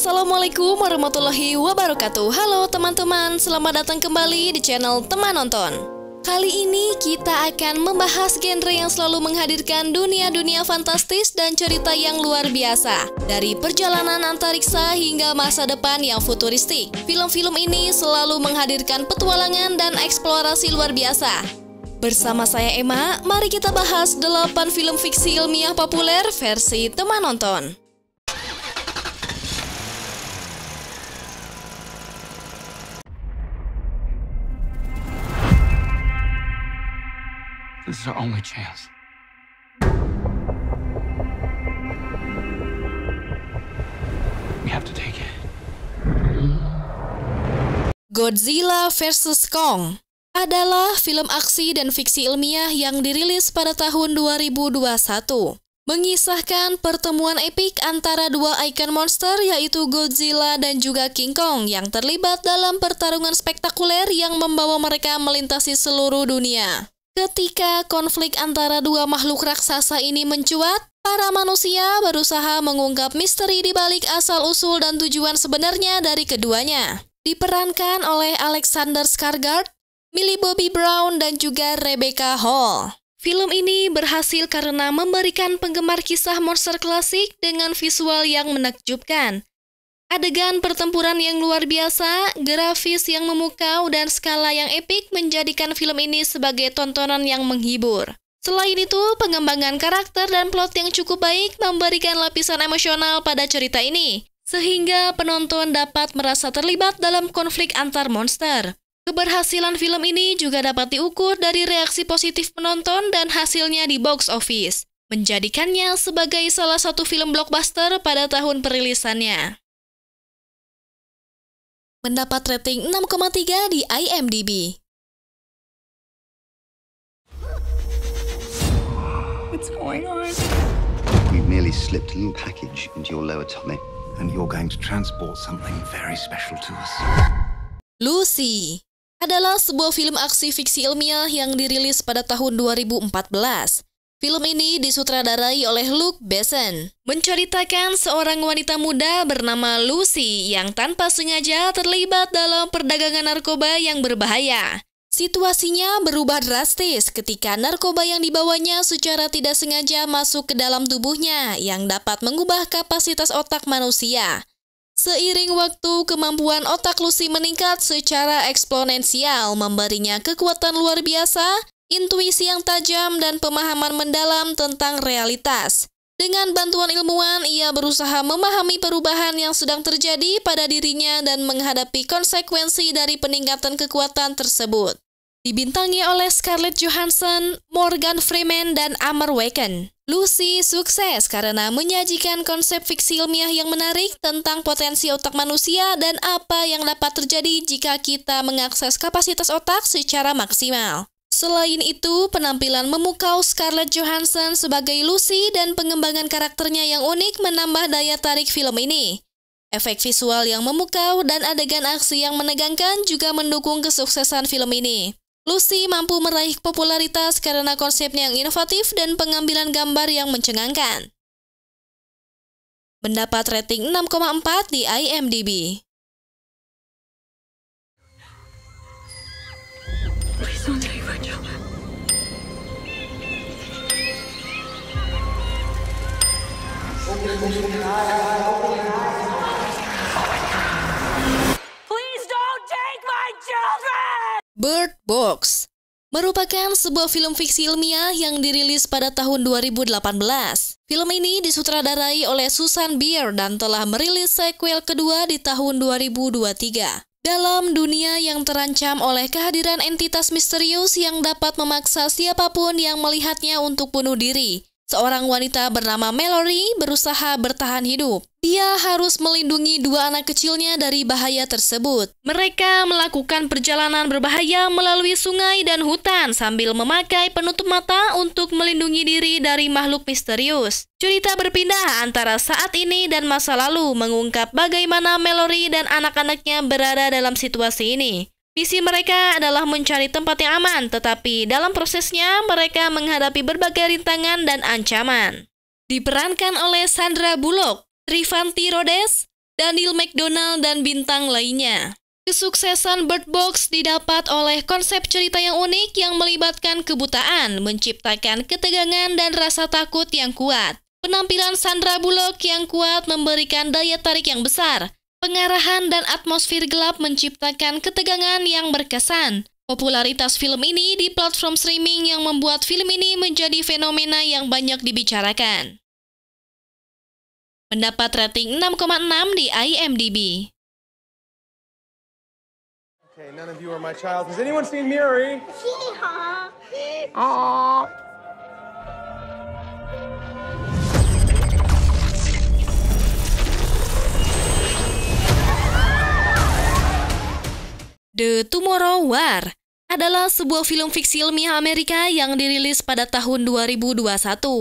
Assalamualaikum warahmatullahi wabarakatuh. Halo teman-teman, selamat datang kembali di channel Teman Nonton. Kali ini kita akan membahas genre yang selalu menghadirkan dunia-dunia fantastis dan cerita yang luar biasa. Dari perjalanan antariksa hingga masa depan yang futuristik, film-film ini selalu menghadirkan petualangan dan eksplorasi luar biasa. Bersama saya Emma, mari kita bahas 8 film fiksi ilmiah populer versi Teman Nonton. This is our only chance. We have to take it. Godzilla vs. Kong adalah film aksi dan fiksi ilmiah yang dirilis pada tahun 2021. Mengisahkan pertemuan epik antara dua ikon monster yaitu Godzilla dan juga King Kong yang terlibat dalam pertarungan spektakuler yang membawa mereka melintasi seluruh dunia. Ketika konflik antara dua makhluk raksasa ini mencuat, para manusia berusaha mengungkap misteri di balik asal-usul dan tujuan sebenarnya dari keduanya. Diperankan oleh Alexander Skarsgård, Millie Bobby Brown, dan juga Rebecca Hall. Film ini berhasil karena memberikan penggemar kisah monster klasik dengan visual yang menakjubkan. Adegan pertempuran yang luar biasa, grafis yang memukau, dan skala yang epik menjadikan film ini sebagai tontonan yang menghibur. Selain itu, pengembangan karakter dan plot yang cukup baik memberikan lapisan emosional pada cerita ini, sehingga penonton dapat merasa terlibat dalam konflik antar monster. Keberhasilan film ini juga dapat diukur dari reaksi positif penonton dan hasilnya di box office, menjadikannya sebagai salah satu film blockbuster pada tahun perilisannya. Mendapat rating 6,3 di IMDb. What's going on? We've merely slipped a little package into your lower tummy. And you're going to transport something very special to us. Lucy adalah sebuah film aksi fiksi ilmiah yang dirilis pada tahun 2014. Film ini disutradarai oleh Luc Besson, menceritakan seorang wanita muda bernama Lucy yang tanpa sengaja terlibat dalam perdagangan narkoba yang berbahaya. Situasinya berubah drastis ketika narkoba yang dibawanya secara tidak sengaja masuk ke dalam tubuhnya yang dapat mengubah kapasitas otak manusia. Seiring waktu, kemampuan otak Lucy meningkat secara eksponensial, memberinya kekuatan luar biasa, intuisi yang tajam, dan pemahaman mendalam tentang realitas. Dengan bantuan ilmuwan, ia berusaha memahami perubahan yang sedang terjadi pada dirinya dan menghadapi konsekuensi dari peningkatan kekuatan tersebut. Dibintangi oleh Scarlett Johansson, Morgan Freeman, dan Amber Wacken, Lucy sukses karena menyajikan konsep fiksi ilmiah yang menarik tentang potensi otak manusia dan apa yang dapat terjadi jika kita mengakses kapasitas otak secara maksimal. Selain itu, penampilan memukau Scarlett Johansson sebagai Lucy dan pengembangan karakternya yang unik menambah daya tarik film ini. Efek visual yang memukau dan adegan aksi yang menegangkan juga mendukung kesuksesan film ini. Lucy mampu meraih popularitas karena konsepnya yang inovatif dan pengambilan gambar yang mencengangkan. Mendapat rating 6,4 di IMDb. Please don't take my job. Please don't take my children! Bird Box merupakan sebuah film fiksi ilmiah yang dirilis pada tahun 2018. Film ini disutradarai oleh Susan Bier dan telah merilis sequel kedua di tahun 2023. Dalam dunia yang terancam oleh kehadiran entitas misterius yang dapat memaksa siapapun yang melihatnya untuk bunuh diri, seorang wanita bernama Mallory berusaha bertahan hidup. Dia harus melindungi dua anak kecilnya dari bahaya tersebut. Mereka melakukan perjalanan berbahaya melalui sungai dan hutan sambil memakai penutup mata untuk melindungi diri dari makhluk misterius. Cerita berpindah antara saat ini dan masa lalu, mengungkap bagaimana Mallory dan anak-anaknya berada dalam situasi ini. Misi mereka adalah mencari tempat yang aman, tetapi dalam prosesnya mereka menghadapi berbagai rintangan dan ancaman. Diperankan oleh Sandra Bullock, Trivanti Rhodes, Daniel McDonald, dan bintang lainnya. Kesuksesan Bird Box didapat oleh konsep cerita yang unik yang melibatkan kebutaan, menciptakan ketegangan dan rasa takut yang kuat. Penampilan Sandra Bullock yang kuat memberikan daya tarik yang besar. Pengarahan dan atmosfer gelap menciptakan ketegangan yang berkesan. Popularitas film ini di platform streaming yang membuat film ini menjadi fenomena yang banyak dibicarakan. Mendapat rating 6,6 di IMDb. Okay, none of you are my child. Has anyone seen Miri? The Tomorrow War adalah sebuah film fiksi ilmiah Amerika yang dirilis pada tahun 2021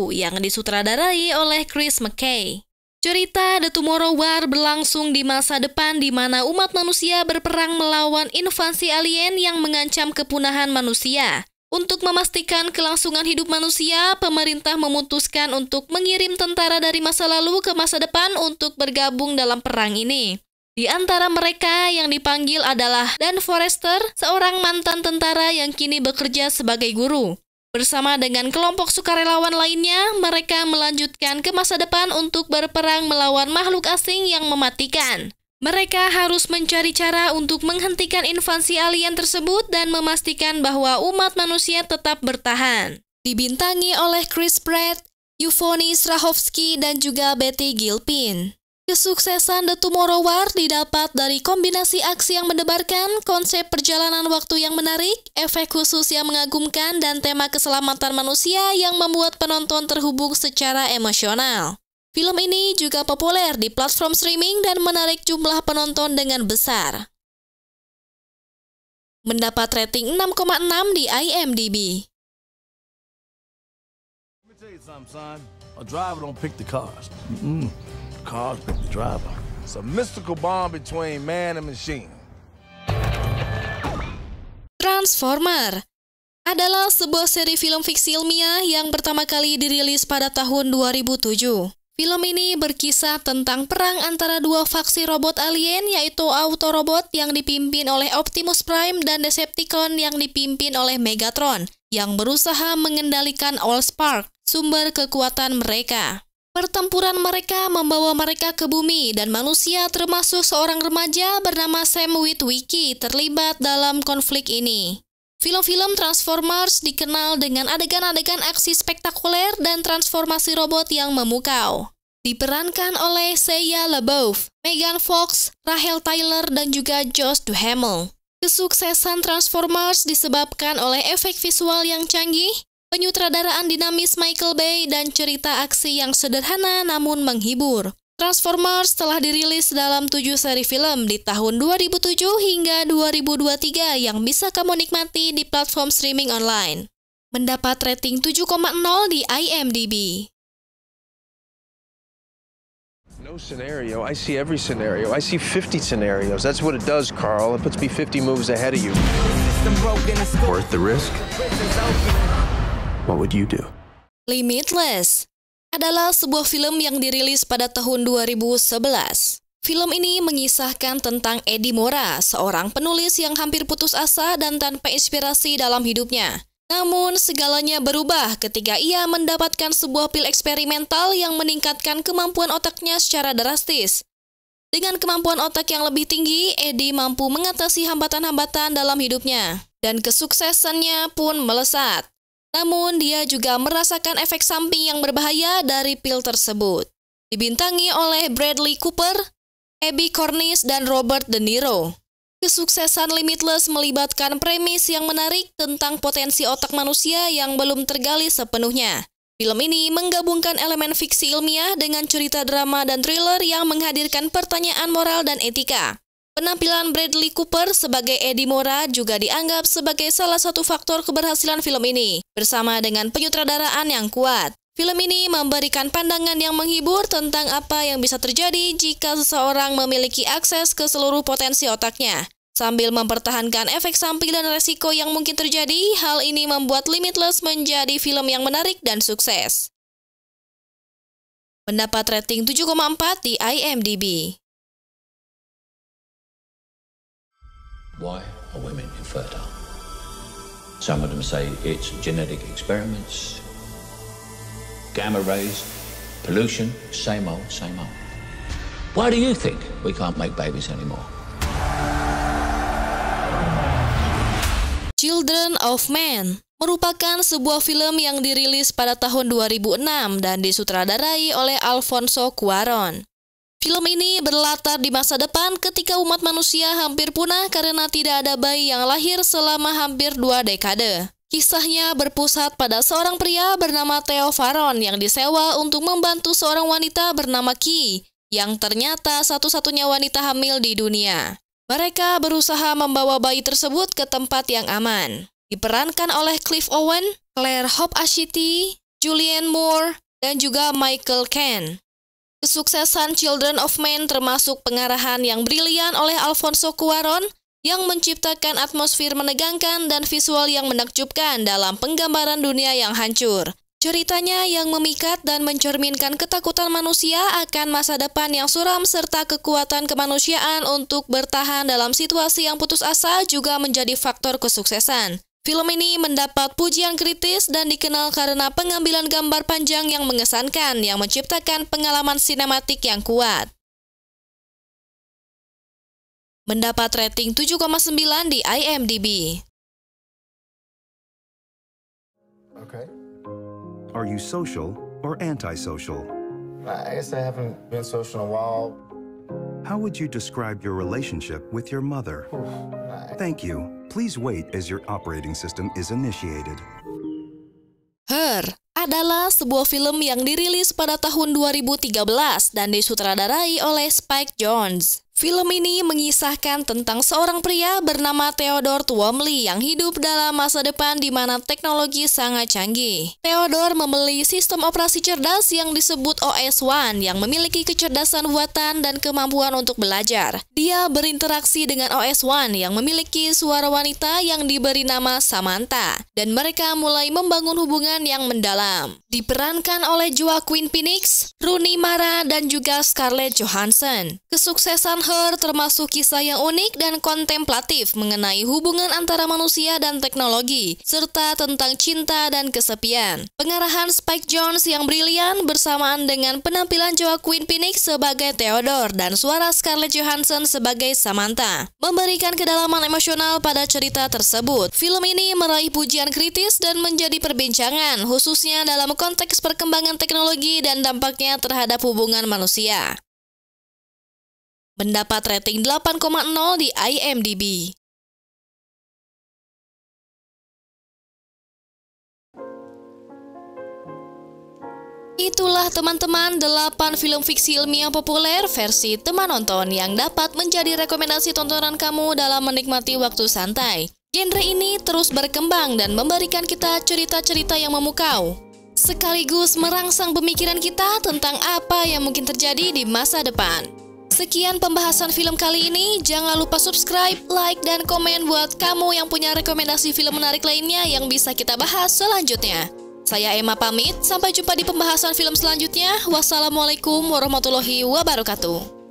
yang disutradarai oleh Chris McKay. Cerita The Tomorrow War berlangsung di masa depan di mana umat manusia berperang melawan invasi alien yang mengancam kepunahan manusia. Untuk memastikan kelangsungan hidup manusia, pemerintah memutuskan untuk mengirim tentara dari masa lalu ke masa depan untuk bergabung dalam perang ini. Di antara mereka yang dipanggil adalah Dan Forrester, seorang mantan tentara yang kini bekerja sebagai guru. Bersama dengan kelompok sukarelawan lainnya, mereka melanjutkan ke masa depan untuk berperang melawan makhluk asing yang mematikan. Mereka harus mencari cara untuk menghentikan invasi alien tersebut dan memastikan bahwa umat manusia tetap bertahan. Dibintangi oleh Chris Pratt, Yvonne Strahovski, dan juga Betty Gilpin. Kesuksesan The Tomorrow War didapat dari kombinasi aksi yang mendebarkan, konsep perjalanan waktu yang menarik, efek khusus yang mengagumkan, dan tema keselamatan manusia yang membuat penonton terhubung secara emosional. Film ini juga populer di platform streaming dan menarik jumlah penonton dengan besar. Mendapat rating 6,6 di IMDb. Let me tell you something, son. A driver don't pick the cars. Cars pick the driver. It's a mystical bond between man and machine. Transformer adalah sebuah seri film fiksi ilmiah yang pertama kali dirilis pada tahun 2007. Film ini berkisah tentang perang antara dua faksi robot alien, yaitu Autorobot yang dipimpin oleh Optimus Prime dan Decepticon yang dipimpin oleh Megatron, yang berusaha mengendalikan Allspark, sumber kekuatan mereka. Pertempuran mereka membawa mereka ke bumi dan manusia termasuk seorang remaja bernama Sam Witwicky terlibat dalam konflik ini. Film-film Transformers dikenal dengan adegan-adegan aksi spektakuler dan transformasi robot yang memukau. Diperankan oleh Shia LaBeouf, Megan Fox, Rachel Taylor, dan juga Josh Duhamel. Kesuksesan Transformers disebabkan oleh efek visual yang canggih, penyutradaraan dinamis Michael Bay, dan cerita aksi yang sederhana namun menghibur. Transformers telah dirilis dalam 7 seri film di tahun 2007 hingga 2023 yang bisa kamu nikmati di platform streaming online. Mendapat rating 7,0 di IMDb. No scenario. I see every scenario. I see 50 scenarios. That's what it does, Carl. It puts me 50 moves ahead of you. Worth the risk? What would you do? Limitless adalah sebuah film yang dirilis pada tahun 2011. Film ini mengisahkan tentang Eddie Mora, seorang penulis yang hampir putus asa dan tanpa inspirasi dalam hidupnya. Namun, segalanya berubah ketika ia mendapatkan sebuah pil eksperimental yang meningkatkan kemampuan otaknya secara drastis. Dengan kemampuan otak yang lebih tinggi, Eddie mampu mengatasi hambatan-hambatan dalam hidupnya, dan kesuksesannya pun melesat. Namun, dia juga merasakan efek samping yang berbahaya dari pil tersebut. Dibintangi oleh Bradley Cooper, Abby Cornish, dan Robert De Niro. Kesuksesan Limitless melibatkan premis yang menarik tentang potensi otak manusia yang belum tergali sepenuhnya. Film ini menggabungkan elemen fiksi ilmiah dengan cerita drama dan thriller yang menghadirkan pertanyaan moral dan etika. Penampilan Bradley Cooper sebagai Eddie Mora juga dianggap sebagai salah satu faktor keberhasilan film ini, bersama dengan penyutradaraan yang kuat. Film ini memberikan pandangan yang menghibur tentang apa yang bisa terjadi jika seseorang memiliki akses ke seluruh potensi otaknya. Sambil mempertahankan efek samping dan resiko yang mungkin terjadi, hal ini membuat Limitless menjadi film yang menarik dan sukses. Mendapat rating 7,4 di IMDb. Why are women infertile? Some of them say it's genetic experiments, gamma rays, pollution, same old, same old. Why do you think we can't make babies anymore? Children of Men merupakan sebuah film yang dirilis pada tahun 2006 dan disutradarai oleh Alfonso Cuarón. Film ini berlatar di masa depan ketika umat manusia hampir punah karena tidak ada bayi yang lahir selama hampir 2 dekade. Kisahnya berpusat pada seorang pria bernama Theo Varone yang disewa untuk membantu seorang wanita bernama Key yang ternyata satu-satunya wanita hamil di dunia. Mereka berusaha membawa bayi tersebut ke tempat yang aman. Diperankan oleh Cliff Owen, Claire Hope Ashiti, Julianne Moore, dan juga Michael Caine. Kesuksesan Children of Men termasuk pengarahan yang brilian oleh Alfonso Cuarón yang menciptakan atmosfer menegangkan dan visual yang menakjubkan dalam penggambaran dunia yang hancur. Ceritanya yang memikat dan mencerminkan ketakutan manusia akan masa depan yang suram serta kekuatan kemanusiaan untuk bertahan dalam situasi yang putus asa juga menjadi faktor kesuksesan. Film ini mendapat pujian kritis dan dikenal karena pengambilan gambar panjang yang mengesankan yang menciptakan pengalaman sinematik yang kuat. Mendapat rating 7,9 di IMDb. Okay. Are you social or antisocial? I guess I haven't been social in a while. How would you describe your relationship with your mother? Thank you. Please wait as your operating system is initiated. Her adalah sebuah film yang dirilis pada tahun 2013 dan disutradarai oleh Spike Jonze. Film ini mengisahkan tentang seorang pria bernama Theodore Twombly yang hidup dalam masa depan di mana teknologi sangat canggih. Theodore membeli sistem operasi cerdas yang disebut OS-1 yang memiliki kecerdasan buatan dan kemampuan untuk belajar. Dia berinteraksi dengan OS-1 yang memiliki suara wanita yang diberi nama Samantha, dan mereka mulai membangun hubungan yang mendalam. Diperankan oleh Joaquin Phoenix, Rooney Mara, dan juga Scarlett Johansson. Kesuksesan Her termasuk kisah yang unik dan kontemplatif mengenai hubungan antara manusia dan teknologi, serta tentang cinta dan kesepian. Pengarahan Spike Jonze yang brilian bersamaan dengan penampilan Joaquin Phoenix sebagai Theodore dan suara Scarlett Johansson sebagai Samantha memberikan kedalaman emosional pada cerita tersebut. Film ini meraih pujian kritis dan menjadi perbincangan, khususnya dalam konteks perkembangan teknologi dan dampaknya terhadap hubungan manusia. Mendapat rating 8,0 di IMDb. Itulah teman-teman 8 film fiksi ilmiah populer versi teman nonton yang dapat menjadi rekomendasi tontonan kamu dalam menikmati waktu santai. Genre ini terus berkembang dan memberikan kita cerita-cerita yang memukau, sekaligus merangsang pemikiran kita tentang apa yang mungkin terjadi di masa depan. Sekian pembahasan film kali ini. Jangan lupa subscribe, like, dan komen buat kamu yang punya rekomendasi film menarik lainnya yang bisa kita bahas selanjutnya. Saya Emma pamit, sampai jumpa di pembahasan film selanjutnya. Wassalamualaikum warahmatullahi wabarakatuh.